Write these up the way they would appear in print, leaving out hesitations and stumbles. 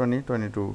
2022,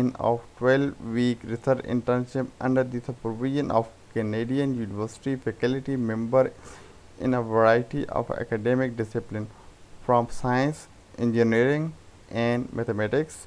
in a 12-week research internship under the supervision of Canadian university faculty member in a variety of academic disciplines from science, engineering and mathematics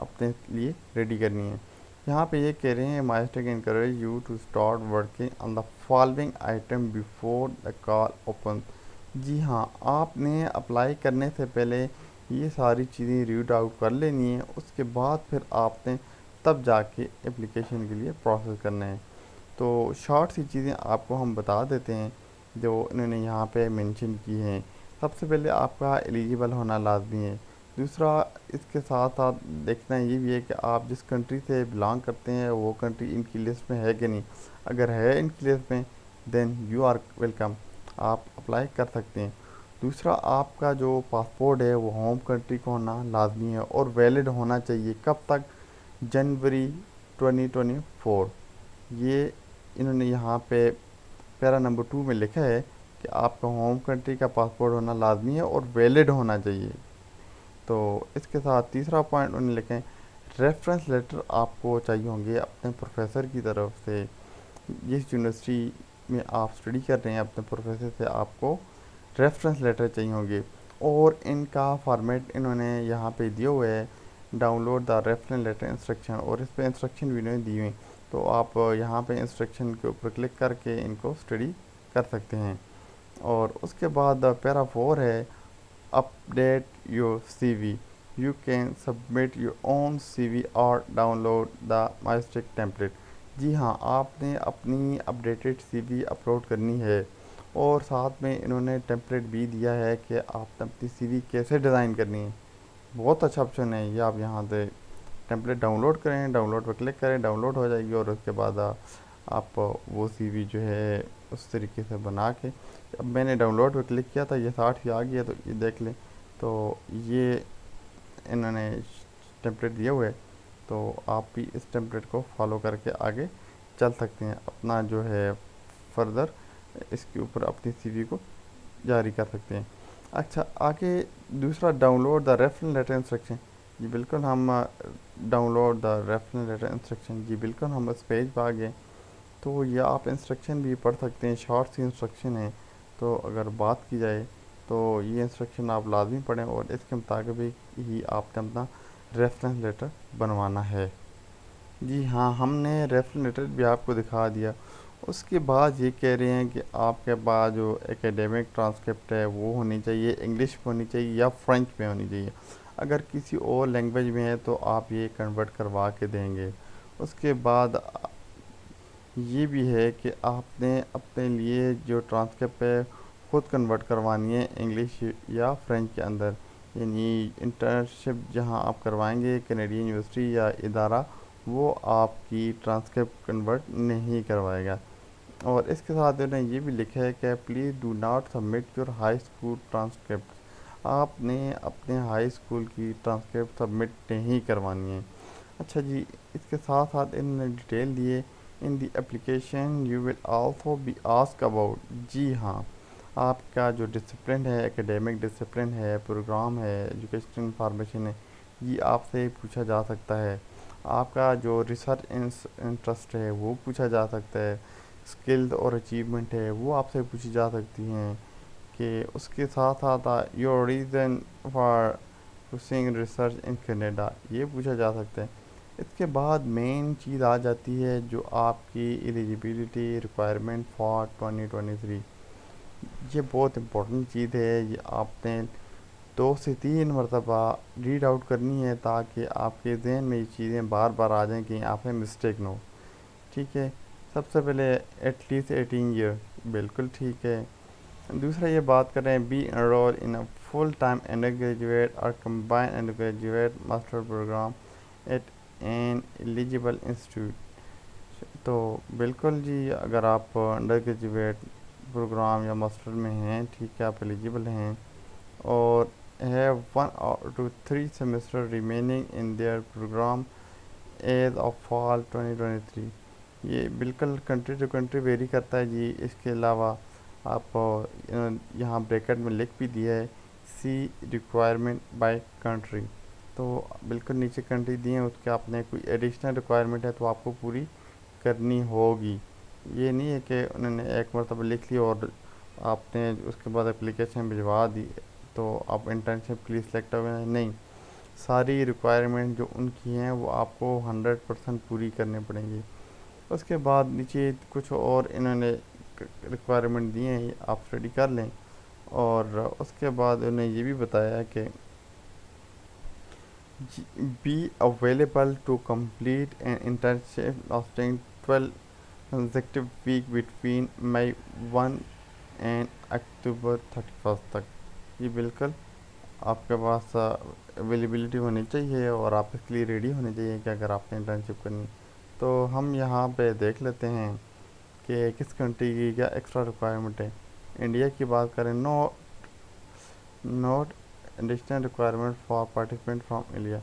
اپنے لیے ready کرنی ہے۔ یہاں پہ یہ کہہ رہے ہیں مائسٹیک encourage you to start working on the following item before the call open. جی ہاں، آپ نے اپلائی کرنے سے پہلے یہ ساری چیزیں ریڈ آؤٹ کر لینی ہیں، اس کے بعد پھر آپ نے تب جا کے اپلیکیشن کے لیے پروسیس کرنا ہے۔ تو شارٹ سی چیزیں آپ کو ہم بتا دیتے ہیں جو انہوں نے یہاں پہ مینشن کی ہیں۔ سب سے پہلے آپ کا ایلیجیبل ہونا لازمی ہے۔ دوسرا، اس کے ساتھ ساتھ دیکھنا یہ بھی ہے کہ آپ جس کنٹری سے بلانگ کرتے ہیں وہ کنٹری ان کی لسٹ میں ہے کہ نہیں۔ اگر ہے ان کی لسٹ میں دین یو آر ویلکم، آپ اپلائی کر سکتے ہیں۔ دوسرا، آپ کا جو پاسپورٹ ہے وہ ہوم کنٹری کا ہونا لازمی ہے اور ویلڈ ہونا چاہیے۔ کب تک؟ جنوری 2024۔ یہ انہوں نے یہاں پہ پیرا نمبر 2 میں لکھا ہے کہ آپ کا ہوم کنٹری کا پاسپورٹ ہونا لازمی ہے اور ویلڈ ہونا چاہیے۔ تو اس کے ساتھ تیسرا پوائنٹ انہوں نے لکھے ہیں ریفرنس لیٹر آپ کو چاہیے ہوں گے اپنے پروفیسر کی طرف سے۔ جس یونیورسٹی میں آپ اسٹڈی کر رہے ہیں اپنے پروفیسر سے آپ کو ریفرنس لیٹر چاہیے ہوں گے، اور ان کا فارمیٹ انہوں نے یہاں پہ دیے ہوئے ہے download the reference letter instruction, اور اس پہ انسٹرکشن بھی انہوں نے دی ہوئی، تو آپ یہاں پہ انسٹرکشن کے اوپر کلک کر کے ان کو اسٹڈی کر سکتے ہیں۔ اور اس کے بعد پیرا 4 ہے update your C V, you can submit your own C V or download the مائسٹیک ٹیمپلیٹ۔ جی ہاں، آپ نے اپنی اپڈیٹڈ سی وی اپلوڈ کرنی ہے، اور ساتھ میں انہوں نے ٹیمپلیٹ بھی دیا ہے کہ آپ نے اپنی سی وی کیسے ڈیزائن کرنی ہے۔ بہت اچھا آپشن ہے یہ، آپ یہاں سے ٹیمپلیٹ ڈاؤن لوڈ کریں، ڈاؤن لوڈ پر کلک کریں، ڈاؤن لوڈ ہو جائے گی، اور اس کے بعد آپ وہ سی وی جو ہے اس طریقے سے بنا کے، اب میں نے ڈاؤن لوڈ پہ کلک کیا تھا، یہ 60 ہی آ گیا، تو یہ دیکھ لیں، تو یہ انہوں نے ٹیمپلیٹ دیا ہوا ہے، تو آپ بھی اس ٹیمپلیٹ کو فالو کر کے آگے چل سکتے ہیں، اپنا جو ہے فردر اس کے اوپر اپنی سی وی کو جاری کر سکتے ہیں۔ اچھا، آگے دوسرا download the reference letter instruction. جی بالکل، ہم download the reference letter instruction, جی بالکل ہم اس پیج پہ آ گئے، تو یہ آپ انسٹرکشن بھی پڑھ سکتے ہیں، شارٹ سی انسٹرکشن ہے، تو اگر بات کی جائے تو یہ انسٹرکشن آپ لازمی پڑھیں، اور اس کے مطابق ہی آپ نے اپنا ریفرنس لیٹر بنوانا ہے۔ جی ہاں، ہم نے ریفرنس لیٹر بھی آپ کو دکھا دیا۔ اس کے بعد یہ کہہ رہے ہیں کہ آپ کے پاس جو ایکیڈیمک ٹرانسکرپٹ ہے وہ ہونی چاہیے، انگلش میں ہونی چاہیے یا فرینچ میں ہونی چاہیے۔ اگر کسی اور لینگویج میں ہے تو آپ یہ کنورٹ کروا کے دیں گے۔ اس کے بعد یہ بھی ہے کہ آپ نے اپنے لیے جو ٹرانسکرپٹ ہے خود کنورٹ کروانی ہے انگلش یا فرینچ کے اندر، یعنی انٹرنشپ جہاں آپ کروائیں گے کینیڈین یونیورسٹی یا ادارہ، وہ آپ کی ٹرانسکرپٹ کنورٹ نہیں کروائے گا۔ اور اس کے ساتھ انہوں نے یہ بھی لکھا ہے کہ please do not submit your high school transcript, آپ نے اپنے ہائی اسکول کی ٹرانسکرپٹ سبمٹ نہیں کروانی ہے۔ اچھا جی، اس کے ساتھ ساتھ انہوں نے ڈیٹیل دیے in the application you will also be ask about. جی ہاں، آپ کا جو ڈسپلن ہے، ایکیڈیمک ڈسپلن ہے، پروگرام ہے، ایجوکیشن انفارمیشن ہے، یہ آپ سے پوچھا جا سکتا ہے۔ آپ کا جو ریسرچ انٹرسٹ ہے وہ پوچھا جا سکتا ہے، اسکلز اور اچیومنٹ ہے وہ آپ سے پوچھی جا سکتی ہیں، کہ اس کے ساتھ ساتھ your reason for pursuing research in Canada, یہ پوچھا جا سکتا ہے۔ اس کے بعد مین چیز آ جاتی ہے جو آپ کی ایلیجیبلٹی ریکوائرمنٹ فار 2023۔ یہ بہت امپورٹنٹ چیز ہے، یہ آپ نے 2 سے 3 مرتبہ ریڈ آؤٹ کرنی ہے تاکہ آپ کے ذہن میں یہ چیزیں بار بار آ جائیں کہ آپ سے مسٹیک نہ ہو۔ ٹھیک ہے، سب سے پہلے ایٹ لیسٹ 18 ایئر، بالکل ٹھیک ہے۔ دوسرا یہ بات کریں be enrol in a full time undergraduate اور combine undergraduate master programme at an eligible institute, تو بالکل جی، اگر آپ انڈر گریجویٹ پروگرام یا ماسٹر میں ہیں، ٹھیک ہے، آپ ایلیجیبل ہیں، اور have 1 to 3 semester remaining in their program as of fall 2023۔ یہ بالکل کنٹری ٹو کنٹری ویری کرتا ہے جی۔ اس کے علاوہ آپ یہاں بریکٹ میں لکھ بھی دیا ہے سی ریکوائرمنٹ بائی کنٹری، تو بالکل نیچے کنٹری دی ہیں، اس کے آپ نے کوئی ایڈیشنل ریکوائرمنٹ ہے تو آپ کو پوری کرنی ہوگی۔ یہ نہیں ہے کہ انہوں نے ایک مرتبہ لکھ لی اور آپ نے اس کے بعد اپلیکیشن بھجوا دی تو آپ انٹرنشپ کے لیے سلیکٹ ہو گئے، نہیں، ساری ریکوائرمنٹ جو ان کی ہیں وہ آپ کو 100% پوری کرنے پڑیں گی۔ اس کے بعد نیچے کچھ اور انہوں نے ریکوائرمنٹ دی ہیں، آپ اسٹڈی کر لیں۔ اور اس کے بعد انہیں یہ بھی بتایا کہ be available to complete an internship lasting 12 consecutive week between May 1 and October 31 تک۔ یہ بالکل آپ کے پاس اویلیبلٹی ہونی چاہیے اور آپ اس کے لیے ریڈی ہونے چاہیے کہ اگر آپ نے انٹرنشپ کرنی۔ تو ہم یہاں پہ دیکھ لیتے ہیں کہ کس کنٹری کی کیا ایکسٹرا ریکوائرمنٹ ہے۔ انڈیا کی بات کریں، note additional requirement for participant from India.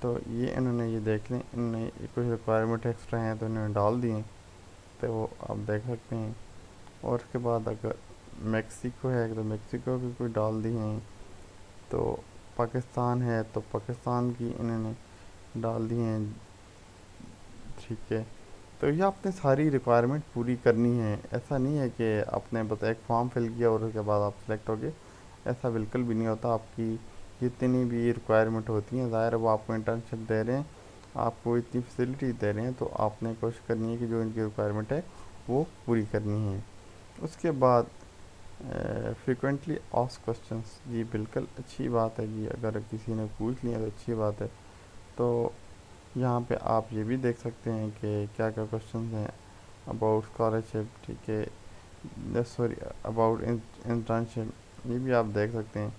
تو یہ انہوں نے یہ دیکھ لیں، انہوں نے کچھ ریکوائرمنٹ ایکسٹرا ہیں تو انہوں نے ڈال دیے ہیں، تو وہ آپ دیکھ سکتے ہیں۔ اور اس کے بعد اگر میکسیکو ہے تو میکسیکو کی کوئی ڈال دی ہیں، تو پاکستان ہے تو پاکستان کی انہوں نے ڈال دی ہیں، ٹھیک ہے۔ تو یہ آپ نے ساری ریکوائرمنٹ پوری کرنی ہے، ایسا نہیں ہے کہ آپ نے بس ایک فارم فل کیا اور اس کے بعد آپ سلیکٹ ہو گئے، ایسا بالکل بھی نہیں ہوتا۔ آپ کی جتنی بھی ریکوائرمنٹ ہوتی ہیں، ظاہر ہے وہ آپ کو انٹرنشپ دے رہے ہیں، آپ کو اتنی فیسلٹی دے رہے ہیں، تو آپ نے کوشش کرنی ہے کہ جو ان کی ریکوائرمنٹ ہے وہ پوری کرنی ہے۔ اس کے بعد فریکوینٹلی آسک کوسچنس، جی بالکل اچھی بات ہے جی، اگر کسی نے پوچھ لیا تو اچھی بات ہے۔ تو یہاں پہ آپ یہ بھی دیکھ سکتے ہیں کہ کیا کیا کوسچنز ہیں اباؤٹ اسکالرشپ، ٹھیک ہے، سوری اباؤٹ انٹرنشپ، یہ بھی آپ دیکھ سکتے ہیں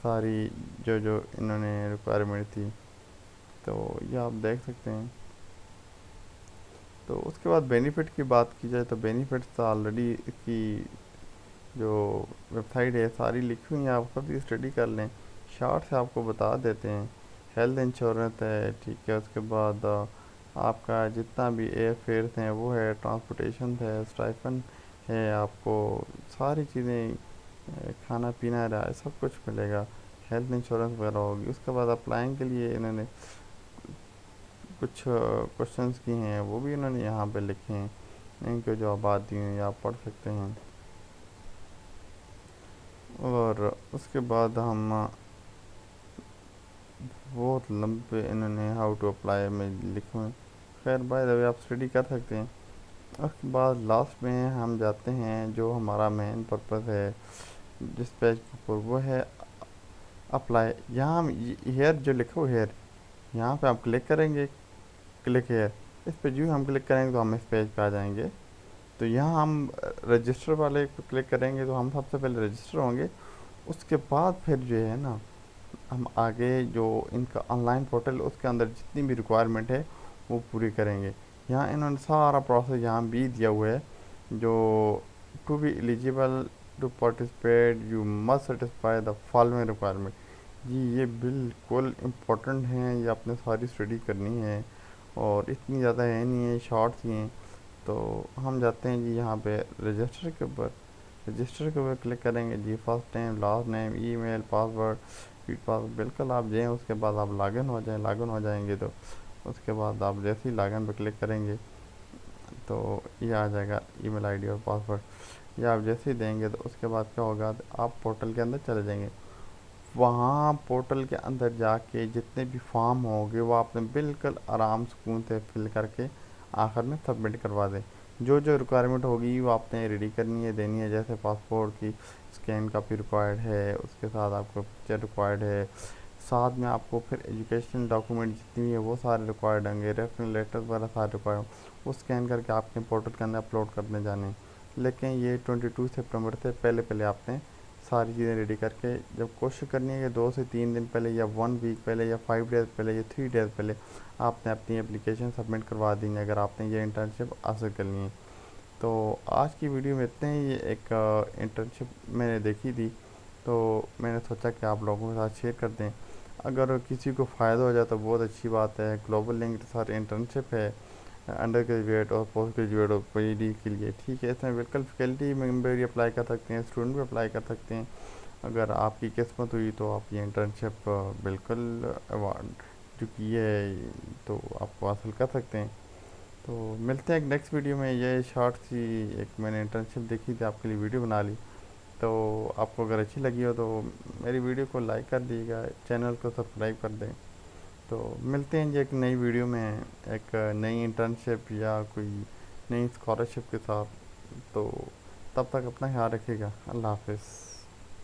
ساری جو انہوں نے ریکوائرمنٹ تھی، تو یہ آپ دیکھ سکتے ہیں۔ تو اس کے بعد بینیفٹ کی بات کی جائے تو بینیفٹس آلریڈی اس کی جو ویب سائٹ ہے ساری لکھی ہوئی ہیں، آپ خود ہی اسٹڈی کر لیں، شارٹ سے آپ کو بتا دیتے ہیں۔ ہیلتھ انشورنس ہے، ٹھیک ہے، اس کے بعد آپ کا جتنا بھی ایئر فیئرس ہیں وہ ہے، ٹرانسپورٹیشن ہے، اسٹائپن ہے، آپ کو ساری چیزیں کھانا پینا رہا سب کچھ ملے گا، ہیلتھ انشورنس وغیرہ ہوگی۔ اس کے بعد اپلائنگ کے لیے انہوں نے کچھ کوشچنس کی ہیں، وہ بھی انہوں نے یہاں پہ لکھے ہیں، ان کے جوابات دیے ہیں، آپ پڑھ سکتے ہیں۔ اور اس کے بعد ہم بہت لمبے انہوں نے ہاؤ ٹو اپلائی میں لکھے ہیں، خیر بائی دا وے آپ اسٹڈی کر سکتے ہیں۔ اس کے بعد لاسٹ میں ہم جاتے ہیں جو ہمارا مین پرپز ہے جس پیج کے اوپر، وہ ہے اپلائی۔ یہاں ہم ہیئر جو لکھا ہو ہیئر، یہاں پہ آپ کلک کریں گے، کلک ہیئر، اس پہ جو ہم کلک کریں گے تو ہم اس پیج پہ آ جائیں گے۔ تو یہاں ہم رجسٹر والے پہ کلک کریں گے تو ہم سب سے پہلے رجسٹر ہوں گے۔ اس کے بعد پھر جو ہے نا ہم آگے جو ان کا آن لائن پورٹل اس کے اندر جتنی بھی ریکوائرمنٹ ہے وہ پوری کریں گے۔ یہاں انہوں نے سارا پروسیس یہاں بھی دیا ہوا ہے، جو to be eligible to participate you must satisfy the following requirement. جی یہ بالکل امپورٹنٹ ہیں، یہ آپ نے ساری اسٹڈی کرنی ہے، اور اتنی زیادہ ہے نہیں ہے، شارٹس ہی ہیں۔ تو ہم جاتے ہیں جی یہاں پہ رجسٹر کے اوپر، رجسٹر کے اوپر کلک کریں گے جی، فرسٹ نیم، لاسٹ نیم، ای میل، پاسورڈ، بالکل آپ جائیں، اس کے بعد آپ لاگ ان ہو جائیں گے۔ تو اس کے بعد آپ جیسے ہی لاگ ان پہ کلک کریں گے تو یہ آ جائے گا ای میل آئی ڈی اور پاسورڈ، یہ آپ جیسے ہی دیں گے تو اس کے بعد کیا ہوگا، آپ پورٹل کے اندر چلے جائیں گے۔ وہاں پورٹل کے اندر جا کے جتنے بھی فارم ہوں گے وہ آپ نے بالکل آرام سکون سے فل کر کے آخر میں سبمٹ کروا دیں۔ جو ریکوائرمنٹ ہوگی وہ آپ نے ریڈی کرنی ہے، دینی ہے، جیسے پاسپورٹ کی اسکین کاپی ریکوائرڈ ہے، اس کے ساتھ آپ کو پکچر ریکوائرڈ ہے، ساتھ میں آپ کو پھر ایجوکیشنل ڈاکومنٹ جتنی بھی ہے وہ سارے ریکوائرڈ ہوں گے، ریفرنس لیٹر وغیرہ سارے ریکوائرڈ، وہ اسکین کر کے آپ کے پورٹل کے اندر اپلوڈ کرنے جانے ہیں۔ لیکن یہ 22 سپٹمبر سے پہلے پہلے آپ نے ساری چیزیں ریڈی کر کے، جب کوشش کرنی ہے کہ 2 سے 3 دن پہلے یا 1 ویک پہلے یا 5 ڈیز پہلے یا 3 ڈیز پہلے آپ نے اپنی اپلیکیشن سبمٹ کروا دینی ہے اگر آپ نے یہ انٹرنشپ حاصل کرنی ہے۔ تو آج کی ویڈیو میں اتنے ہی، ایک انٹرنشپ میں نے دیکھی تھی تو میں نے سوچا کہ آپ لوگوں کے ساتھ شیئر کر دیں، اگر کسی کو فائدہ ہو جائے تو بہت اچھی بات ہے۔ گلوبل لنک ریسرچ انٹرنشپ ہے انڈر گریجویٹ اور پوسٹ گریجویٹ اور پی ڈی کے لیے، ٹھیک ہے، اس میں بالکل فیکلٹی ممبر بھی اپلائی کر سکتے ہیں، اسٹوڈنٹ بھی اپلائی کر سکتے ہیں۔ اگر آپ کی قسمت ہوئی تو آپ یہ انٹرنشپ بالکل ایوارڈ جو کی ہے تو آپ کو حاصل کر سکتے ہیں۔ تو ملتے ہیں ایک نیکسٹ ویڈیو میں، یہ شارٹ سی ایک میں نے انٹرنشپ دیکھی تھی آپ کے لیے ویڈیو بنا لی۔ تو آپ کو اگر اچھی لگی ہو تو میری ویڈیو کو لائک کر دیجیے گا، چینل کو سبسکرائب کر دیں۔ تو ملتے ہیں جی ایک نئی ویڈیو میں، ایک نئی انٹرنشپ یا کوئی نئی اسکالرشپ کے ساتھ۔ تو تب تک اپنا خیال رکھیے گا، اللہ حافظ۔